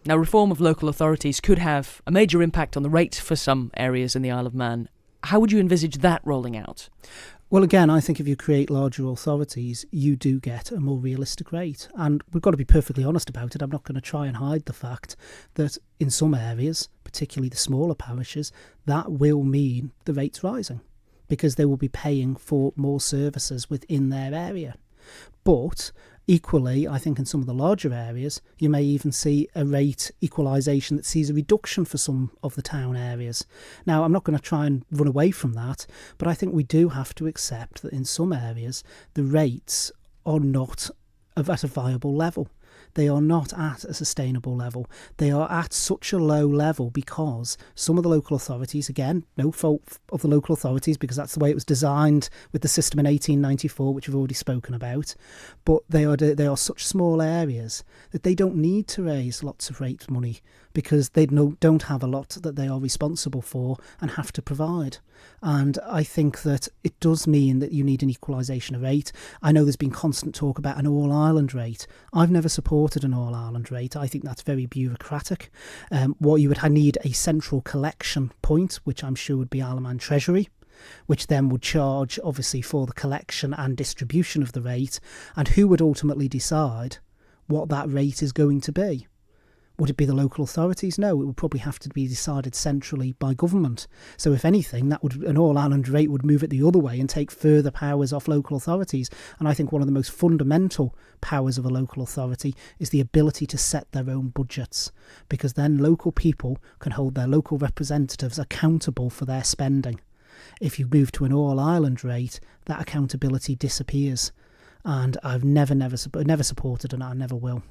Now, reform of local authorities could have a major impact on the rate for some areas in the Isle of Man. How would you envisage that rolling out? Well, again, I think if you create larger authorities, you do get a more realistic rate. And we've got to be perfectly honest about it. I'm not going to try and hide the fact that in some areas, particularly the smaller parishes, that will mean the rates rising because they will be paying for more services within their area. But equally, I think in some of the larger areas, you may even see a rate equalisation that sees a reduction for some of the town areas. Now, I'm not going to try and run away from that, but I think we do have to accept that in some areas, the rates are not at a viable level. They are not at a sustainable level. They are at such a low level because some of the local authorities, again, no fault of the local authorities because that's the way it was designed with the system in 1894, which we've already spoken about, but they are such small areas that they don't need to raise lots of rate money because they don't have a lot that they are responsible for and have to provide. And I think that it does mean that you need an equalisation of rate. I know there's been constant talk about an all-Ireland rate. I've never supported an all-Ireland rate. I think that's very bureaucratic. What you would need a central collection point, which I'm sure would be Isle of Man Treasury, which then would charge, obviously, for the collection and distribution of the rate. And who would ultimately decide what that rate is going to be? Would it be the local authorities? No, it would probably have to be decided centrally by government. So if anything, an all-Ireland rate would move it the other way and take further powers off local authorities. And I think one of the most fundamental powers of a local authority is the ability to set their own budgets, because then local people can hold their local representatives accountable for their spending. If you move to an all-Ireland rate, that accountability disappears. And I've never supported and I never will.